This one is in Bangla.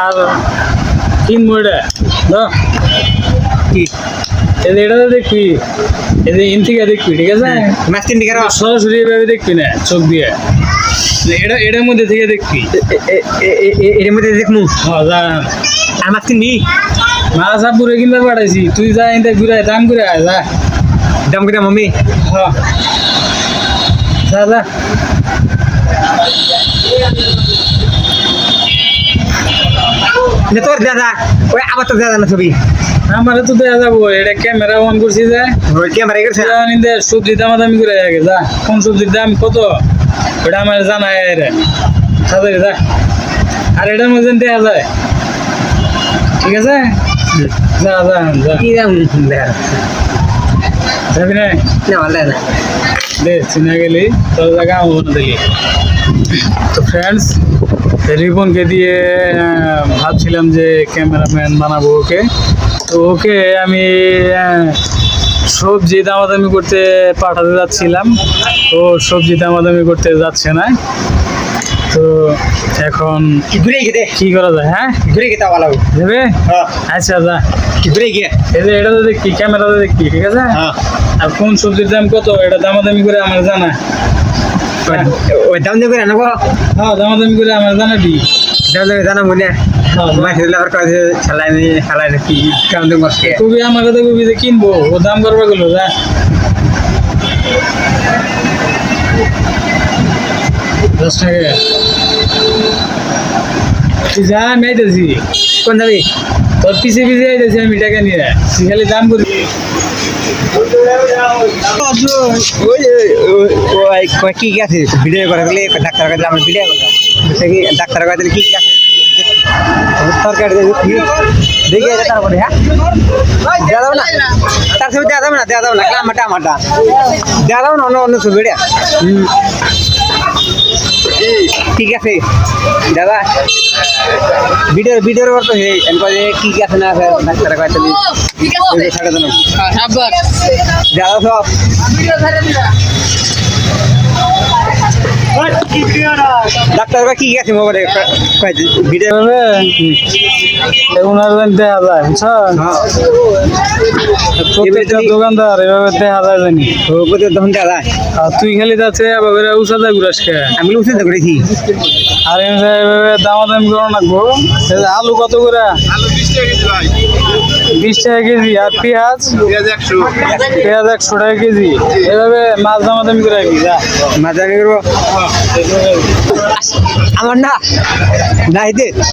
আর কিনবো এটা কি এটা দেখবি এদের ইন থেকে দেখবি, ঠিক আছে? মাছ তিন দিকে সরাসরি এভাবে দেখবি না চোখ দিয়ে, এটার মধ্যে থেকে দেখবি। এর মধ্যে দেখমু হ্যাঁ যা। আর মাছ কিনবি মাছ সাপুরে কিনতে পাঠাইছি, তুই যা এনতে ঘুরে দাম ঘুরে আয় যা। দাম করে মামি হ্যাঁ যা যা। তোর দাদা ওই আবার তো দাদা না ছবি আমার তো দেয়া যাবো, এটা ক্যামেরা অন করছি যে ওই ক্যামেরা গেছে সবজি দামাদামি করে আগে যা। কোন সবজির দাম কত ওটা আমার জানায় রে তাড়াতাড়ি যা। আর এটার মধ্যে দেয়া যায়, ঠিক আছে? যা যা যা। কি দাম যাবি না? না ভালো না দে চিনা গেলি তোর জায়গা আমার দিলি। তো ফ্রেন্ডস, রিপনকে দিয়ে ভাবছিলাম যে ক্যামেরাম্যান বানাবো ওকে। তো ওকে আমি সবজি দামাদামি করতে পাঠাতে যাচ্ছিলাম, ও সবজি দামাদামি করতে যাচ্ছে না। তো এখন ঘুরে গিয়ে কি করা যায়? হ্যাঁ ঘুরে গিয়ে ভালো দেবে? হ্যাঁ আচ্ছা যা ঘুরে গিয়ে এটাতে দেখি, ক্যামেরাতে দেখি, ঠিক আছে? হ্যাঁ আর কোন সবজির দাম কত এটা দামাদামি করে আমার জানা। ওই দাম দিয়ে করে আনবো হ্যাঁ দামাদামি করে আমার জানাবি। দাম দিয়ে জানা মনে মাছ লাগার কাছে খেলায় খেলায় কি কাম দিয়ে মাছ কবি আমার কথা কবি যে কিনবো, ও দাম করবা গেলো যা। 10 টাকা তুই যা, আমি আইতেছি। কোন যাবি তোর পিছে পিছে আইতেছি আমি টাকা নিয়ে, তুই খালি দাম করি। ওই কি আছে ভিডিও করে গেলে ডাক্তার কাছে আমার ভিডিও করলাম কি ডাক্তার কাছে কি আছে সরকারি দেখি তারপরে হ্যাঁ দেওয়া যাবে না, তার ছবি দেওয়া যাবে না, দেওয়া যাবে না আমারটা আমারটা দেওয়া যাবে না, অন্য অন্য ছবি ঠিক আছে দাদা ভিডিওর তো কি কি আছে না আছে ডাক্তার কাছে দাদা সব ডাক্তার কি কি আছে মোবাইলে ভিডিও ওনার দেখা যায়, বুঝছেন? প্রত্যেকটা দোকানদার এভাবে দেখা যায় জানি। তখন দেওয়া যায় আর তুই খালি যাচ্ছে এভাবে উষাদা ঘুরাস খে। আমি উচিত করেছি আর এভাবে দামাদামি করো না গো। আলু কত করে? 20 টাকা কেজি। আর পেঁয়াজ 100 টাকা কেজি। এভাবে মাছ দামাদামি করে রাখবি যা। মাছ আমি করবো আমার না না